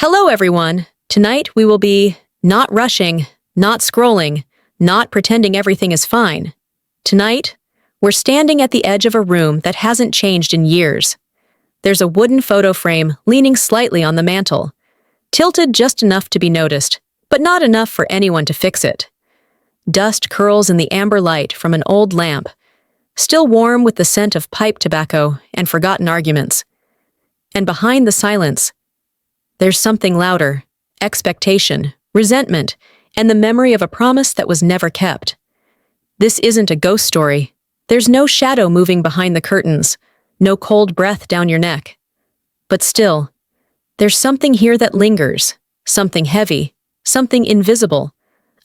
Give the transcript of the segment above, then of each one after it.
Hello, everyone. Tonight we will be not rushing, not scrolling, not pretending everything is fine. Tonight, we're standing at the edge of a room that hasn't changed in years. There's a wooden photo frame leaning slightly on the mantel, tilted just enough to be noticed, but not enough for anyone to fix it. Dust curls in the amber light from an old lamp, still warm with the scent of pipe tobacco and forgotten arguments. And behind the silence, there's something louder: expectation, resentment, and the memory of a promise that was never kept. This isn't a ghost story. There's no shadow moving behind the curtains, no cold breath down your neck. But still, there's something here that lingers, something heavy, something invisible,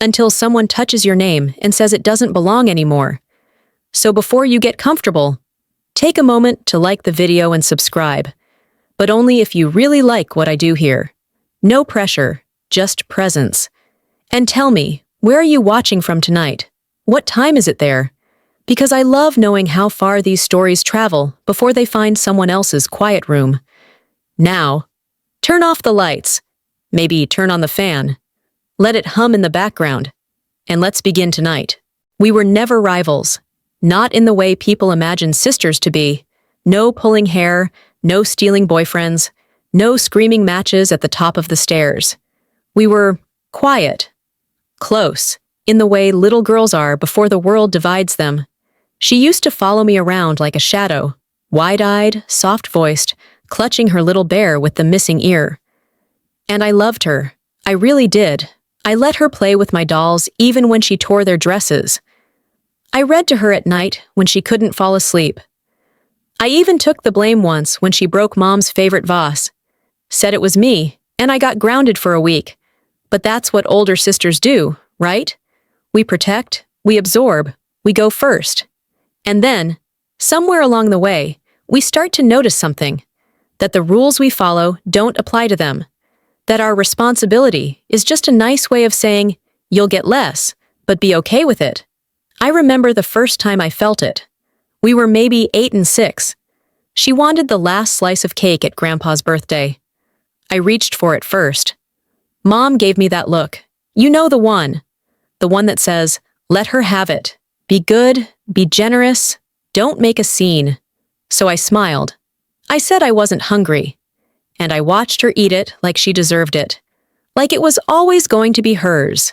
until someone touches your name and says it doesn't belong anymore. So before you get comfortable, take a moment to like the video and subscribe, but only if you really like what I do here. No pressure, just presence. And tell me, where are you watching from tonight? What time is it there? Because I love knowing how far these stories travel before they find someone else's quiet room. Now, turn off the lights. Maybe turn on the fan. Let it hum in the background. And let's begin tonight. We were never rivals. Not in the way people imagine sisters to be. No pulling hair, no stealing boyfriends, no screaming matches at the top of the stairs. We were quiet, close, in the way little girls are before the world divides them. She used to follow me around like a shadow, wide-eyed, soft-voiced, clutching her little bear with the missing ear. And I loved her. I really did. I let her play with my dolls even when she tore their dresses. I read to her at night when she couldn't fall asleep. I even took the blame once when she broke Mom's favorite vase. Said it was me, and I got grounded for a week. But that's what older sisters do, right? We protect, we absorb, we go first. And then, somewhere along the way, we start to notice something. That the rules we follow don't apply to them. That our responsibility is just a nice way of saying, you'll get less, but be okay with it. I remember the first time I felt it. We were maybe 8 and 6. She wanted the last slice of cake at Grandpa's birthday. I reached for it first. Mom gave me that look. You know the one. The one that says, let her have it. Be good, be generous, don't make a scene. So I smiled. I said I wasn't hungry. And I watched her eat it like she deserved it. Like it was always going to be hers.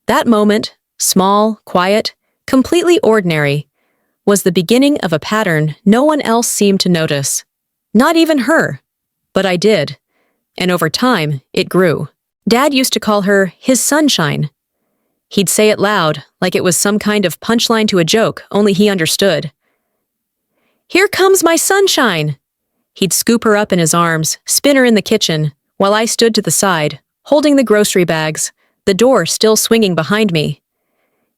That moment, small, quiet, completely ordinary, was the beginning of a pattern no one else seemed to notice. Not even her. But I did. And over time, it grew. Dad used to call her his sunshine. He'd say it loud, like it was some kind of punchline to a joke, only he understood. Here comes my sunshine! He'd scoop her up in his arms, spin her in the kitchen, while I stood to the side, holding the grocery bags, the door still swinging behind me.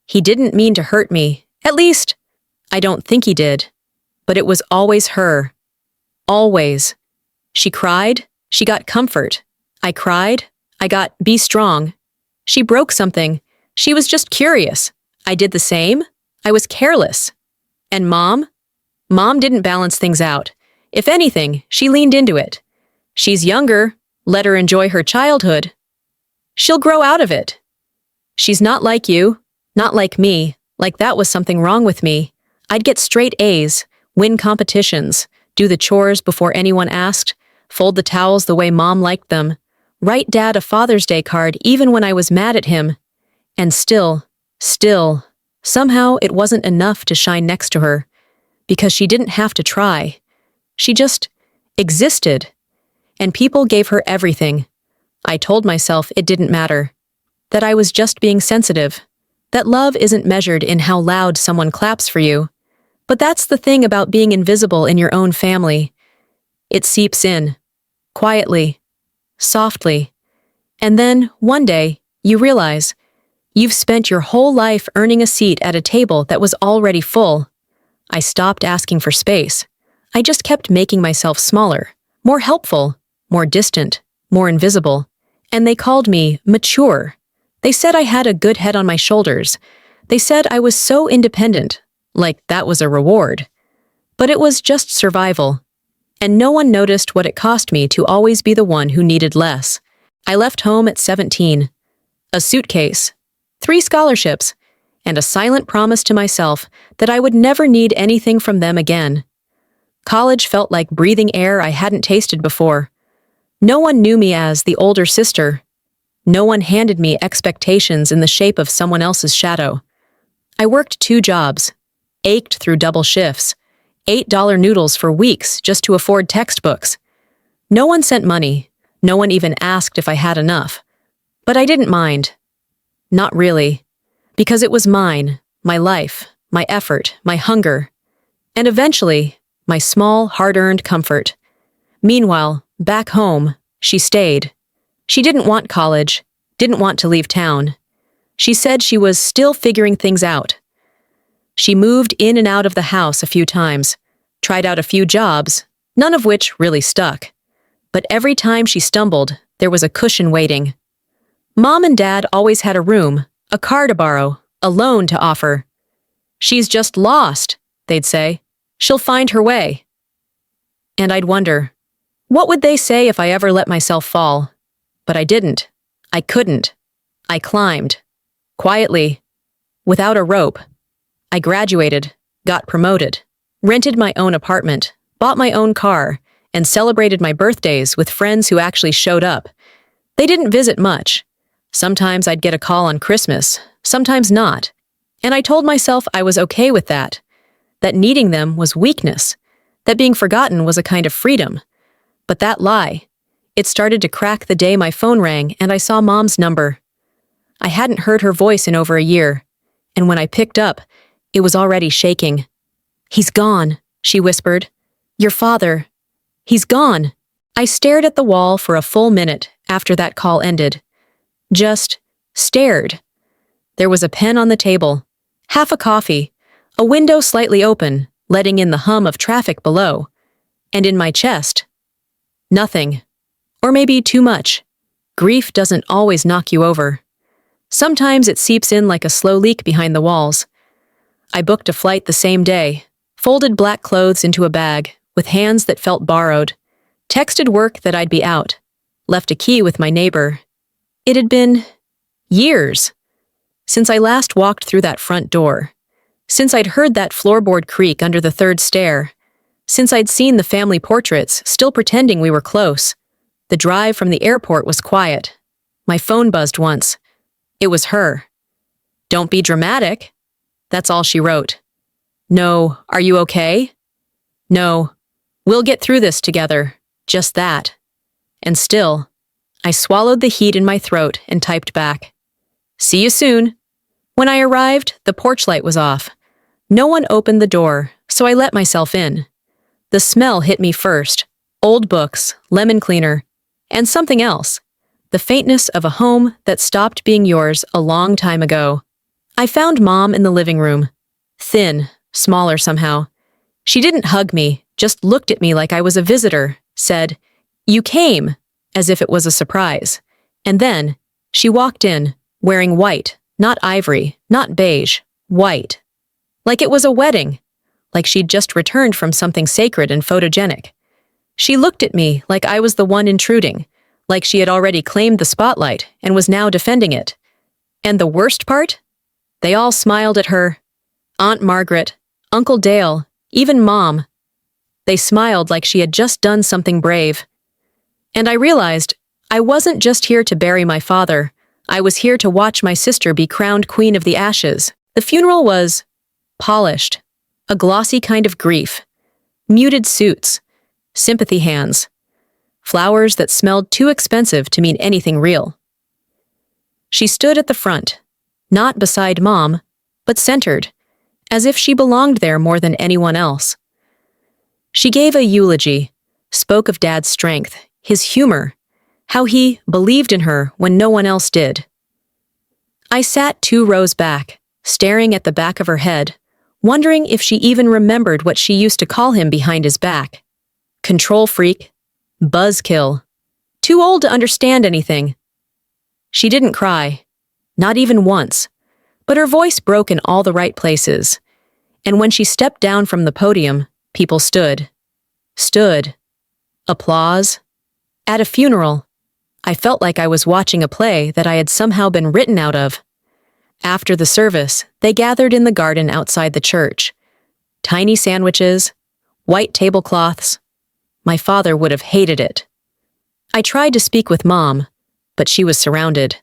He didn't mean to hurt me. At least, I don't think he did. But it was always her. Always. She cried, she got comfort. I cried, I got be strong. She broke something. She was just curious. I did the same. I was careless. And Mom? Mom didn't balance things out. If anything, she leaned into it. She's younger. Let her enjoy her childhood. She'll grow out of it. She's not like you, not like me, like that was something wrong with me. I'd get straight A's, win competitions, do the chores before anyone asked, fold the towels the way Mom liked them, write Dad a Father's Day card even when I was mad at him. And still, somehow it wasn't enough to shine next to her, because she didn't have to try. She just existed. And people gave her everything. I told myself it didn't matter. That I was just being sensitive. That love isn't measured in how loud someone claps for you. But that's the thing about being invisible in your own family. It seeps in. Quietly. Softly. And then, one day, you realize you've spent your whole life earning a seat at a table that was already full. I stopped asking for space. I just kept making myself smaller, more helpful, more distant, more invisible. And they called me mature. They said I had a good head on my shoulders. They said I was so independent, like that was a reward. But it was just survival. And no one noticed what it cost me to always be the one who needed less. I left home at 17. A suitcase, 3 scholarships, and a silent promise to myself that I would never need anything from them again. College felt like breathing air I hadn't tasted before. No one knew me as the older sister. No one handed me expectations in the shape of someone else's shadow. I worked 2 jobs, ached through double shifts, $8 noodles for weeks just to afford textbooks. No one sent money. No one even asked if I had enough. But I didn't mind. Not really. Because it was mine, my life, my effort, my hunger, and eventually, my small, hard-earned comfort. Meanwhile, back home, she stayed. She didn't want college, didn't want to leave town. She said she was still figuring things out. She moved in and out of the house a few times, tried out a few jobs, none of which really stuck. But every time she stumbled, there was a cushion waiting. Mom and Dad always had a room, a car to borrow, a loan to offer. "She's just lost," they'd say. "She'll find her way." And I'd wonder, what would they say if I ever let myself fall? But I didn't. I couldn't. I climbed. Quietly. Without a rope. I graduated, got promoted, rented my own apartment, bought my own car, and celebrated my birthdays with friends who actually showed up. They didn't visit much. Sometimes I'd get a call on Christmas, sometimes not. And I told myself I was okay with that needing them was weakness, that being forgotten was a kind of freedom. But that lie, it started to crack the day my phone rang and I saw Mom's number. I hadn't heard her voice in over a year, and when I picked up, it was already shaking. "He's gone," she whispered. "Your father. He's gone." I stared at the wall for a full minute after that call ended. Just stared. There was a pen on the table, half a coffee, a window slightly open, letting in the hum of traffic below, and in my chest, nothing. Or maybe too much. Grief doesn't always knock you over. Sometimes it seeps in like a slow leak behind the walls. I booked a flight the same day, folded black clothes into a bag, with hands that felt borrowed, texted work that I'd be out, left a key with my neighbor. It had been years since I last walked through that front door, since I'd heard that floorboard creak under the 3rd stair, since I'd seen the family portraits still pretending we were close. The drive from the airport was quiet. My phone buzzed once. It was her. "Don't be dramatic." That's all she wrote. No, "Are you okay?" No, "We'll get through this together." Just that. And still, I swallowed the heat in my throat and typed back, "See you soon." When I arrived, the porch light was off. No one opened the door, so I let myself in. The smell hit me first. Old books, lemon cleaner, and something else. The faintness of a home that stopped being yours a long time ago. I found Mom in the living room. Thin, smaller somehow. She didn't hug me, just looked at me like I was a visitor, said, "You came," as if it was a surprise. And then, she walked in, wearing white, not ivory, not beige, white. Like it was a wedding, like she'd just returned from something sacred and photogenic. She looked at me like I was the one intruding, like she had already claimed the spotlight and was now defending it. And the worst part? They all smiled at her. Aunt Margaret, Uncle Dale, even Mom. They smiled like she had just done something brave. And I realized I wasn't just here to bury my father. I was here to watch my sister be crowned Queen of the Ashes. The funeral was polished, a glossy kind of grief, muted suits, sympathy hands, flowers that smelled too expensive to mean anything real. She stood at the front, not beside Mom, but centered, as if she belonged there more than anyone else. She gave a eulogy, spoke of Dad's strength, his humor, how he believed in her when no one else did. I sat 2 rows back, staring at the back of her head, wondering if she even remembered what she used to call him behind his back. Control freak, buzzkill, too old to understand anything. She didn't cry, not even once, but her voice broke in all the right places. And when she stepped down from the podium, people stood. Stood. Applause. At a funeral, I felt like I was watching a play that I had somehow been written out of. After the service, they gathered in the garden outside the church. Tiny sandwiches, white tablecloths. My father would have hated it. I tried to speak with Mom, but she was surrounded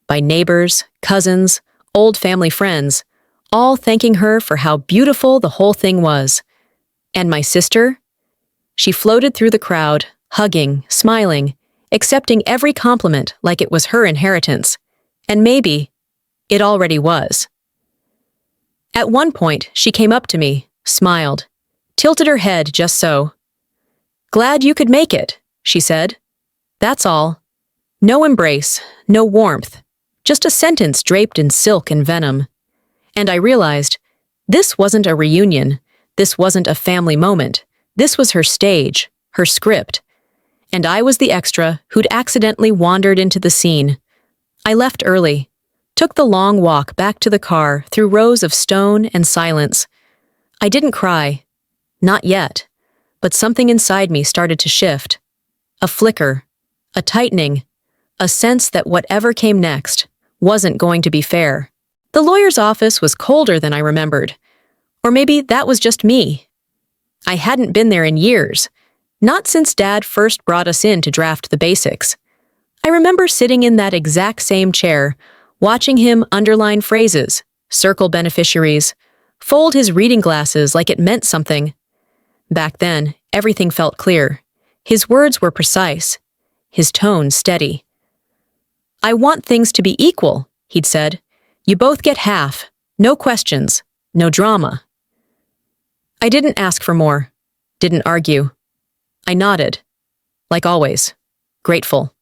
by neighbors, cousins, old family friends, all thanking her for how beautiful the whole thing was. And my sister? She floated through the crowd, hugging, smiling, accepting every compliment like it was her inheritance. And maybe it already was. At one point, she came up to me, smiled, tilted her head just so. "Glad you could make it," she said. That's all. No embrace, no warmth, just a sentence draped in silk and venom. And I realized, this wasn't a reunion, this wasn't a family moment, this was her stage, her script. And I was the extra who'd accidentally wandered into the scene. I left early, took the long walk back to the car through rows of stone and silence. I didn't cry. Not yet. But something inside me started to shift. A flicker. A tightening. A sense that whatever came next wasn't going to be fair. The lawyer's office was colder than I remembered. Or maybe that was just me. I hadn't been there in years. Not since Dad first brought us in to draft the basics. I remember sitting in that exact same chair, watching him underline phrases, circle beneficiaries, fold his reading glasses like it meant something. Back then, everything felt clear. His words were precise, his tone steady. "I want things to be equal," he'd said. "You both get half. No questions. No drama." I didn't ask for more. Didn't argue. I nodded. Like always. Grateful.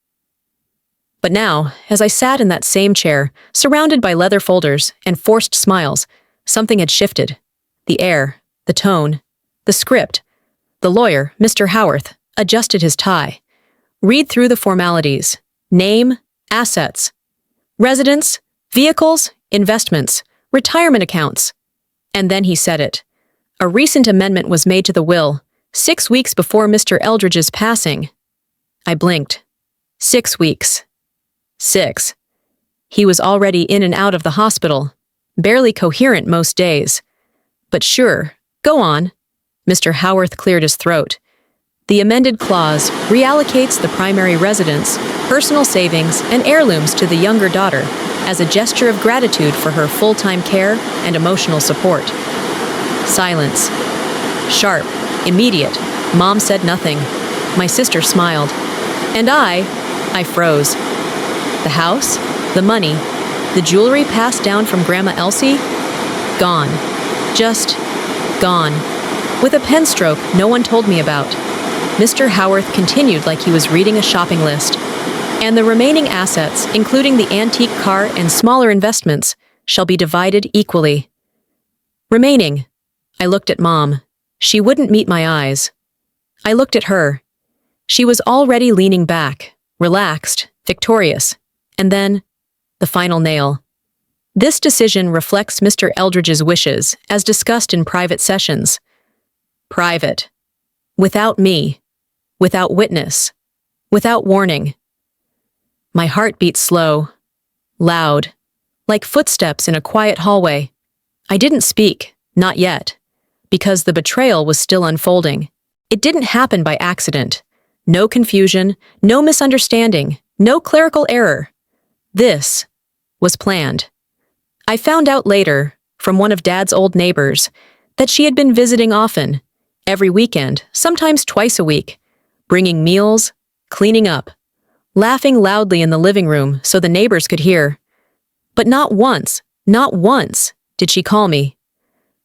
But now, as I sat in that same chair, surrounded by leather folders and forced smiles, something had shifted. The air, the tone, the script. The lawyer, Mr. Howarth, adjusted his tie. Read through the formalities. Name, assets. Residence, vehicles, investments, retirement accounts. And then he said it. A recent amendment was made to the will, 6 weeks before Mr. Eldridge's passing. I blinked. 6 weeks. 6. He was already in and out of the hospital, barely coherent most days. But sure, go on. Mr. Howarth cleared his throat. The amended clause reallocates the primary residence, personal savings, and heirlooms to the younger daughter as a gesture of gratitude for her full-time care and emotional support. Silence. Sharp, immediate. Mom said nothing. My sister smiled. And I froze. The house, the money, the jewelry passed down from Grandma Elsie? Gone. Just gone. With a pen stroke no one told me about. Mr. Howarth continued like he was reading a shopping list. And the remaining assets, including the antique car and smaller investments, shall be divided equally. Remaining. I looked at Mom. She wouldn't meet my eyes. I looked at her. She was already leaning back, relaxed, victorious. And then, the final nail. This decision reflects Mr. Eldridge's wishes, as discussed in private sessions. Private. Without me. Without witness. Without warning. My heart beat slow. Loud. Like footsteps in a quiet hallway. I didn't speak, not yet. Because the betrayal was still unfolding. It didn't happen by accident. No confusion, no misunderstanding, no clerical error. This was planned. I found out later, from one of Dad's old neighbors, that she had been visiting often, every weekend, sometimes twice a week, bringing meals, cleaning up, laughing loudly in the living room so the neighbors could hear. But not once did she call me.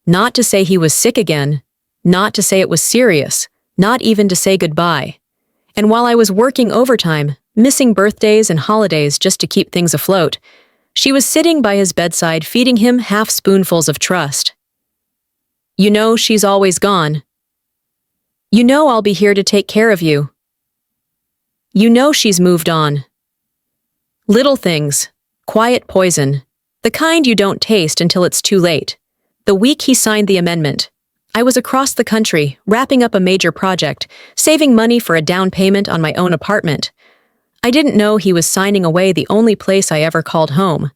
Not to say he was sick again, not to say it was serious, not even to say goodbye. And while I was working overtime, missing birthdays and holidays just to keep things afloat, she was sitting by his bedside feeding him half-spoonfuls of trust. "You know she's always gone. You know I'll be here to take care of you. You know she's moved on." Little things, quiet poison, the kind you don't taste until it's too late. The week he signed the amendment, I was across the country, wrapping up a major project, saving money for a down payment on my own apartment. I didn't know he was signing away the only place I ever called home.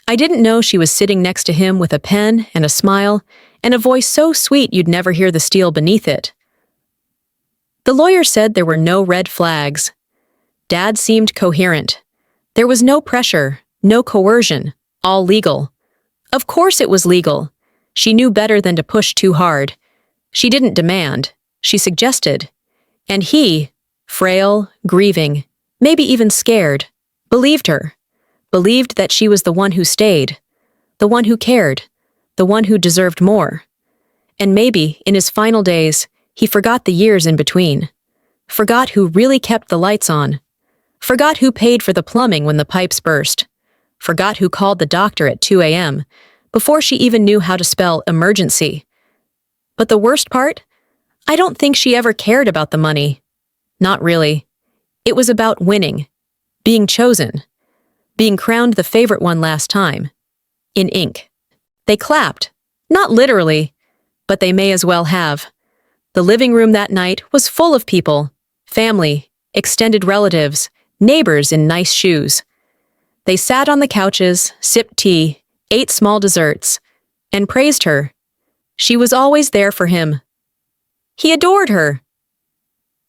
I didn't know she was sitting next to him with a pen and a smile and a voice so sweet you'd never hear the steel beneath it. The lawyer said there were no red flags. Dad seemed coherent. There was no pressure, no coercion, all legal. Of course it was legal. She knew better than to push too hard. She didn't demand. She suggested. And he, frail, grieving, maybe even scared, believed her. Believed that she was the one who stayed, the one who cared, the one who deserved more. And maybe, in his final days, he forgot the years in between. Forgot who really kept the lights on. Forgot who paid for the plumbing when the pipes burst. Forgot who called the doctor at 2 a.m. before she even knew how to spell emergency. But the worst part? I don't think she ever cared about the money. Not really. It was about winning, being chosen, being crowned the favorite one last time. In ink. They clapped. Not literally, but they may as well have. The living room that night was full of people, family, extended relatives, neighbors in nice shoes. They sat on the couches, sipped tea, ate small desserts, and praised her. She was always there for him. He adored her.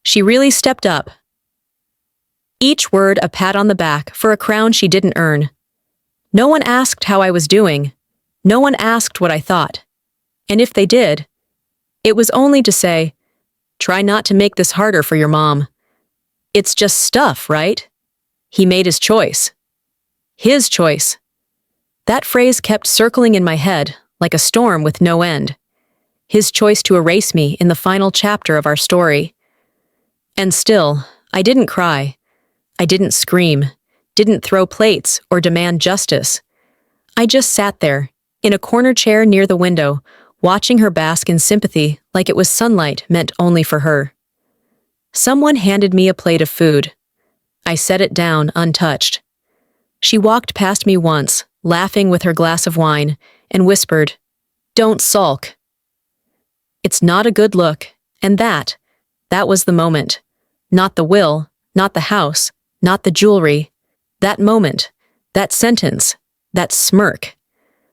She really stepped up. Each word a pat on the back for a crown she didn't earn. No one asked how I was doing. No one asked what I thought. And if they did, it was only to say, try not to make this harder for your mom. It's just stuff, right? He made his choice. His choice. That phrase kept circling in my head like a storm with no end. His choice to erase me in the final chapter of our story. And still, I didn't cry. I didn't scream, didn't throw plates or demand justice. I just sat there, in a corner chair near the window, watching her bask in sympathy like it was sunlight meant only for her. Someone handed me a plate of food. I set it down untouched. She walked past me once, laughing with her glass of wine, and whispered, "Don't sulk." It's not a good look, and that was the moment. Not the will, not the house, not the jewelry. That moment, that sentence, that smirk.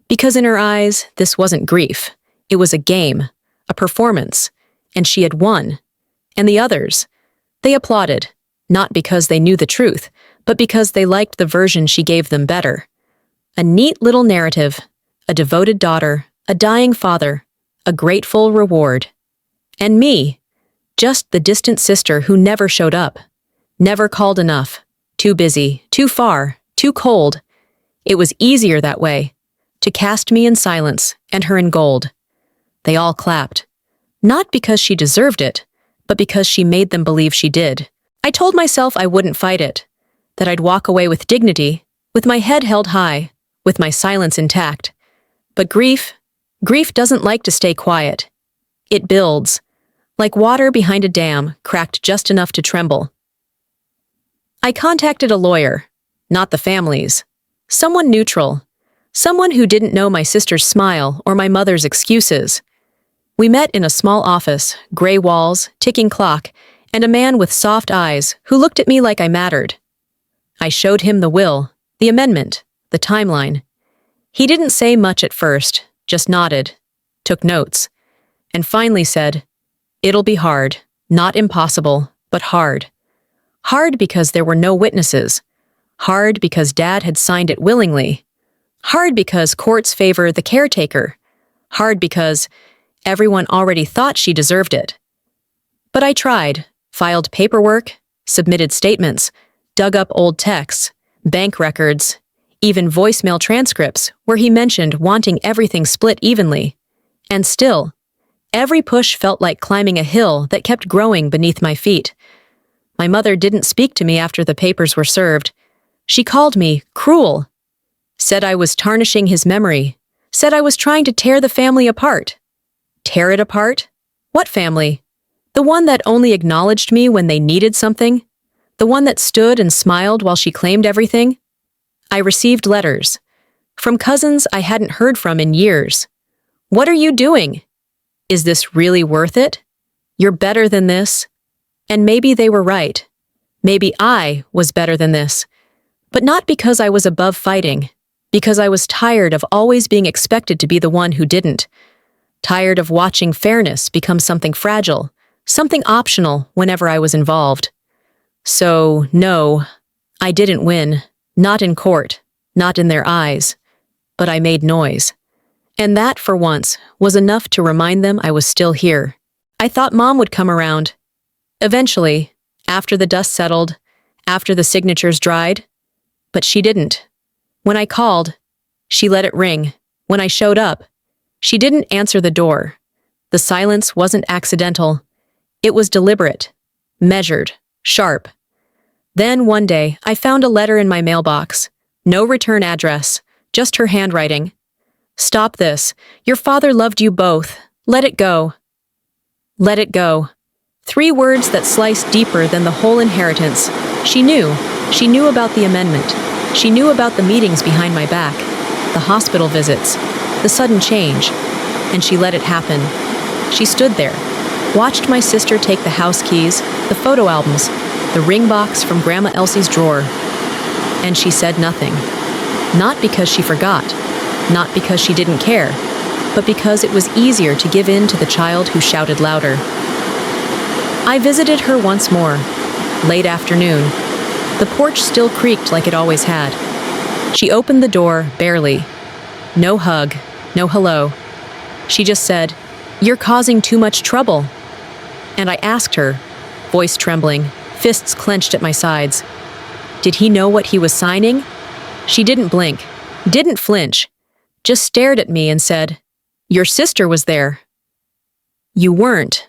Because in her eyes, this wasn't grief. It was a game, a performance, and she had won. And the others, they applauded, not because they knew the truth, but because they liked the version she gave them better. A neat little narrative, a devoted daughter, a dying father, a grateful reward. And me, just the distant sister who never showed up, never called enough, too busy, too far, too cold. It was easier that way, to cast me in silence and her in gold. They all clapped, not because she deserved it, but because she made them believe she did. I told myself I wouldn't fight it, that I'd walk away with dignity, with my head held high, with my silence intact. But grief doesn't like to stay quiet. It builds, like water behind a dam cracked just enough to tremble. I contacted a lawyer, not the families, someone neutral, someone who didn't know my sister's smile or my mother's excuses. We met in a small office, gray walls, ticking clock, and a man with soft eyes who looked at me like I mattered. I showed him the will, the amendment, the timeline. He didn't say much at first, just nodded, took notes, and finally said, "It'll be hard, not impossible, but hard. Hard because there were no witnesses. Hard because Dad had signed it willingly. Hard because courts favor the caretaker. Hard because everyone already thought she deserved it. But I tried, filed paperwork, submitted statements, dug up old texts, bank records, even voicemail transcripts where he mentioned wanting everything split evenly. And still, every push felt like climbing a hill that kept growing beneath my feet. My mother didn't speak to me after the papers were served. She called me cruel, said I was tarnishing his memory, said I was trying to tear the family apart. Tear it apart? What family? The one that only acknowledged me when they needed something? The one that stood and smiled while she claimed everything? I received letters from cousins I hadn't heard from in years. "What are you doing? Is this really worth it? You're better than this." And maybe they were right. Maybe I was better than this. But not because I was above fighting, because I was tired of always being expected to be the one who didn't. Tired of watching fairness become something fragile, something optional whenever I was involved. So, no, I didn't win. Not in court, not in their eyes. But I made noise. And that, for once, was enough to remind them I was still here. I thought Mom would come around. Eventually, after the dust settled, after the signatures dried. But she didn't. When I called, she let it ring. When I showed up, she didn't answer the door. The silence wasn't accidental. It was deliberate, measured, sharp. Then, one day, I found a letter in my mailbox. No return address, just her handwriting. "Stop this. Your father loved you both. Let it go." Let it go. 3 words that sliced deeper than the whole inheritance. She knew. She knew about the amendment. She knew about the meetings behind my back, the hospital visits, the sudden change. And she let it happen. She stood there, watched my sister take the house keys, the photo albums, the ring box from Grandma Elsie's drawer. And she said nothing. Not because she forgot, not because she didn't care, but because it was easier to give in to the child who shouted louder. I visited her once more, late afternoon. The porch still creaked like it always had. She opened the door, barely. No hug, no hello. She just said, "You're causing too much trouble." And I asked her, voice trembling, fists clenched at my sides. Did he know what he was signing? She didn't blink, didn't flinch, just stared at me and said, "Your sister was there." "You weren't."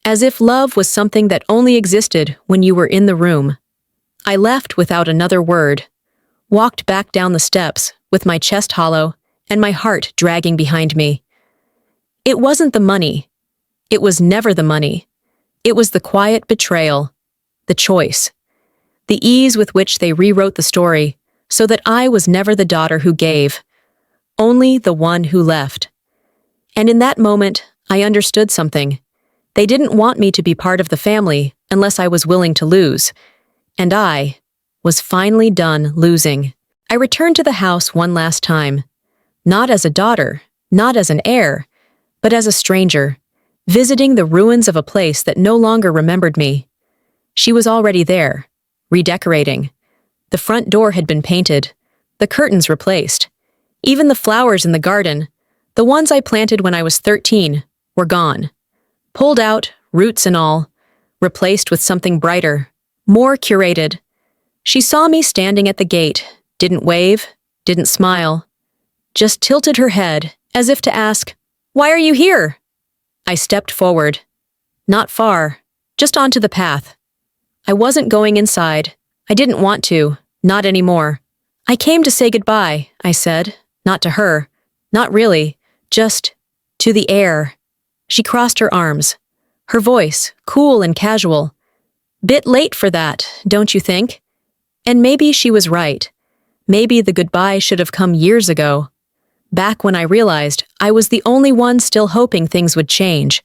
As if love was something that only existed when you were in the room. I left without another word, walked back down the steps with my chest hollow and my heart dragging behind me. It wasn't the money. It was never the money. It was the quiet betrayal, the choice, the ease with which they rewrote the story so that I was never the daughter who gave, only the one who left. And in that moment, I understood something. They didn't want me to be part of the family unless I was willing to lose. And I was finally done losing. I returned to the house one last time. Not as a daughter, not as an heir, but as a stranger, visiting the ruins of a place that no longer remembered me. She was already there, redecorating. The front door had been painted, the curtains replaced. Even the flowers in the garden, the ones I planted when I was 13, were gone. Pulled out, roots and all, replaced with something brighter, more curated. She saw me standing at the gate, didn't wave, didn't smile, just tilted her head as if to ask, "Why are you here?" I stepped forward. Not far, just onto the path. I wasn't going inside. I didn't want to, not anymore. "I came to say goodbye," I said, not to her, not really, just to the air. She crossed her arms, her voice cool and casual. Bit late for that, don't you think? And maybe she was right. Maybe the goodbye should have come years ago. Back when I realized I was the only one still hoping things would change.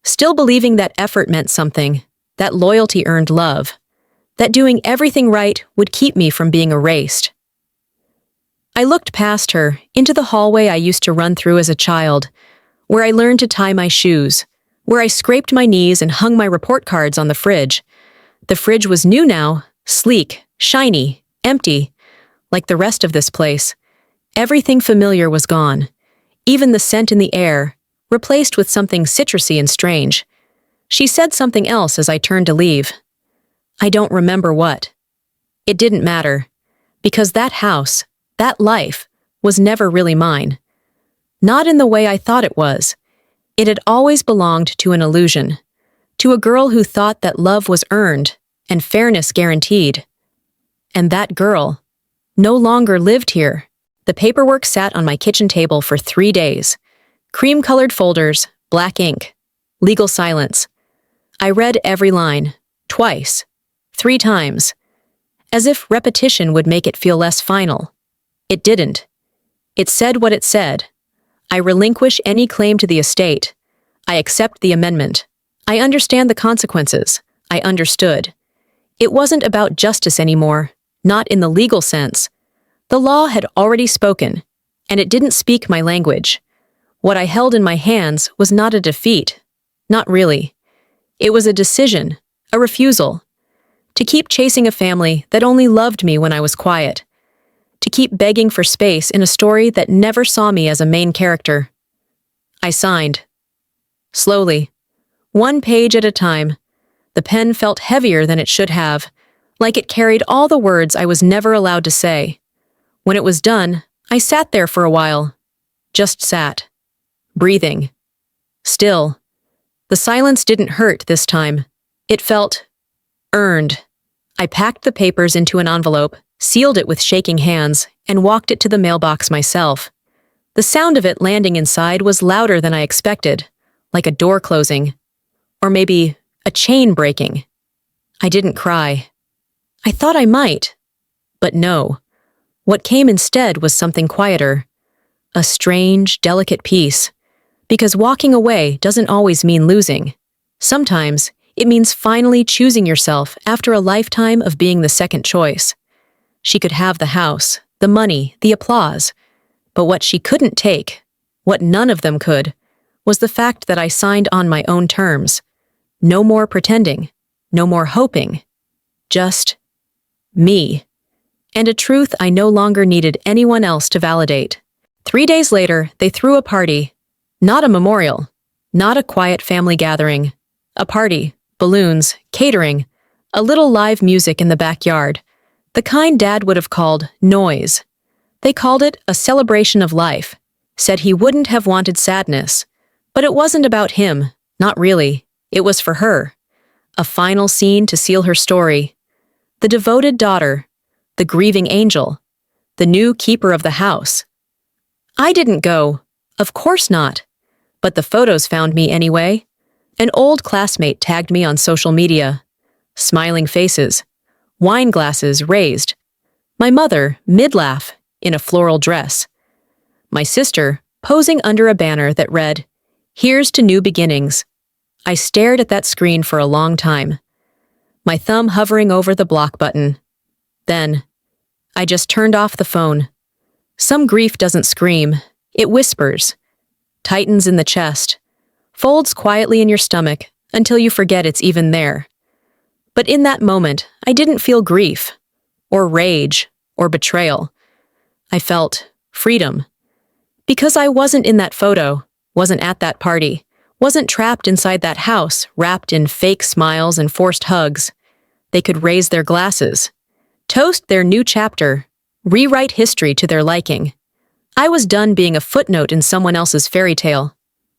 Still believing that effort meant something, that loyalty earned love, that doing everything right would keep me from being erased. I looked past her, into the hallway I used to run through as a child, where I learned to tie my shoes, where I scraped my knees and hung my report cards on the fridge. The fridge was new now, sleek, shiny, empty, like the rest of this place. Everything familiar was gone, even the scent in the air, replaced with something citrusy and strange. She said something else as I turned to leave. I don't remember what. It didn't matter, because that house, that life, was never really mine. Not in the way I thought it was. It had always belonged to an illusion, to a girl who thought that love was earned and fairness guaranteed. And that girl no longer lived here. The paperwork sat on my kitchen table for 3 days. Cream-colored folders, black ink, legal silence. I read every line, twice, 3 times, as if repetition would make it feel less final. It didn't. It said what it said. I relinquish any claim to the estate. I accept the amendment. I understand the consequences. I understood. It wasn't about justice anymore, not in the legal sense. The law had already spoken, and it didn't speak my language. What I held in my hands was not a defeat. Not really. It was a decision, a refusal. To keep chasing a family that only loved me when I was quiet. To keep begging for space in a story that never saw me as a main character. I signed. Slowly. One page at a time. The pen felt heavier than it should have, like it carried all the words I was never allowed to say. When it was done, I sat there for a while. Just sat. Breathing. Still. The silence didn't hurt this time. It felt earned. I packed the papers into an envelope, sealed it with shaking hands, and walked it to the mailbox myself. The sound of it landing inside was louder than I expected, like a door closing. Or maybe a chain breaking. I didn't cry. I thought I might. But no. What came instead was something quieter. A strange, delicate peace. Because walking away doesn't always mean losing. Sometimes, it means finally choosing yourself after a lifetime of being the second choice. She could have the house, the money, the applause. But what she couldn't take, what none of them could, was the fact that I signed on my own terms. No more pretending, no more hoping. Just me. And a truth I no longer needed anyone else to validate. 3 days later, they threw a party. Not a memorial. Not a quiet family gathering. A party, balloons, catering, a little live music in the backyard. The kind Dad would have called noise. They called it a celebration of life. Said he wouldn't have wanted sadness. But it wasn't about him. Not really. It was for her. A final scene to seal her story. The devoted daughter. The grieving angel. The new keeper of the house. I didn't go. Of course not. But the photos found me anyway. An old classmate tagged me on social media. Smiling faces. Wine glasses raised. My mother, mid-laugh, in a floral dress. My sister, posing under a banner that read, "Here's to new beginnings." I stared at that screen for a long time. My thumb hovering over the block button. Then, I just turned off the phone. Some grief doesn't scream. It whispers. Tightens in the chest. Folds quietly in your stomach until you forget it's even there. But in that moment, I didn't feel grief, or rage, or betrayal. I felt freedom. Because I wasn't in that photo, wasn't at that party, wasn't trapped inside that house, wrapped in fake smiles and forced hugs. They could raise their glasses, toast their new chapter, rewrite history to their liking. I was done being a footnote in someone else's fairy tale.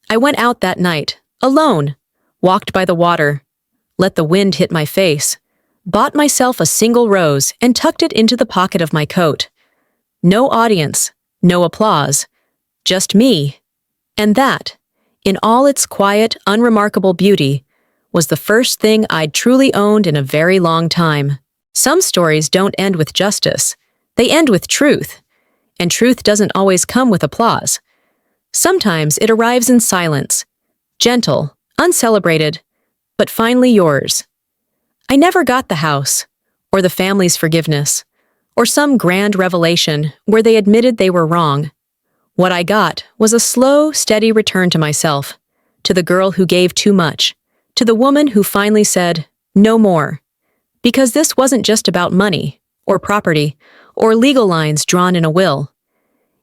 I went out that night, alone, walked by the water, let the wind hit my face, bought myself a single rose and tucked it into the pocket of my coat. No audience, no applause, just me. And that, in all its quiet, unremarkable beauty, was the first thing I'd truly owned in a very long time. Some stories don't end with justice. They end with truth. And truth doesn't always come with applause. Sometimes it arrives in silence, gentle, uncelebrated, but finally yours. I never got the house, or the family's forgiveness, or some grand revelation where they admitted they were wrong. What I got was a slow, steady return to myself, to the girl who gave too much, to the woman who finally said, "No more." Because this wasn't just about money, or property, or legal lines drawn in a will.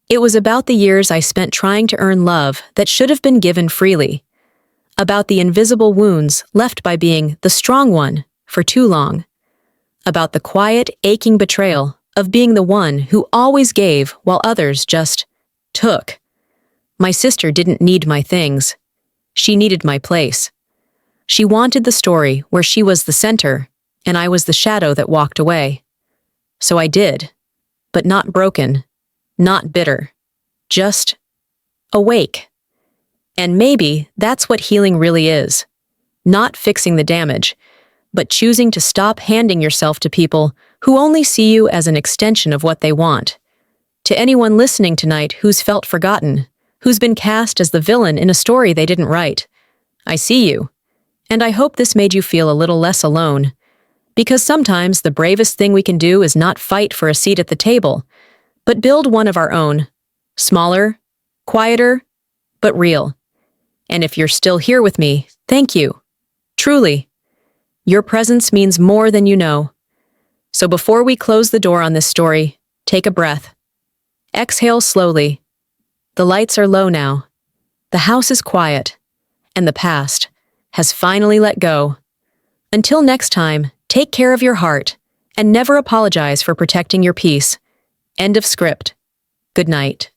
It was about the years I spent trying to earn love that should have been given freely. About the invisible wounds left by being the strong one for too long. About the quiet, aching betrayal of being the one who always gave while others just took. My sister didn't need my things. She needed my place. She wanted the story where she was the center and I was the shadow that walked away. So I did, but not broken, not bitter, just awake. And maybe that's what healing really is. Not fixing the damage, but choosing to stop handing yourself to people who only see you as an extension of what they want. To anyone listening tonight who's felt forgotten, who's been cast as the villain in a story they didn't write, I see you. And I hope this made you feel a little less alone. Because sometimes the bravest thing we can do is not fight for a seat at the table, but build one of our own. Smaller, quieter, but real. And if you're still here with me, thank you. Truly. Your presence means more than you know. So before we close the door on this story, take a breath. Exhale slowly. The lights are low now. The house is quiet. And the past has finally let go. Until next time, take care of your heart and never apologize for protecting your peace. End of script. Good night.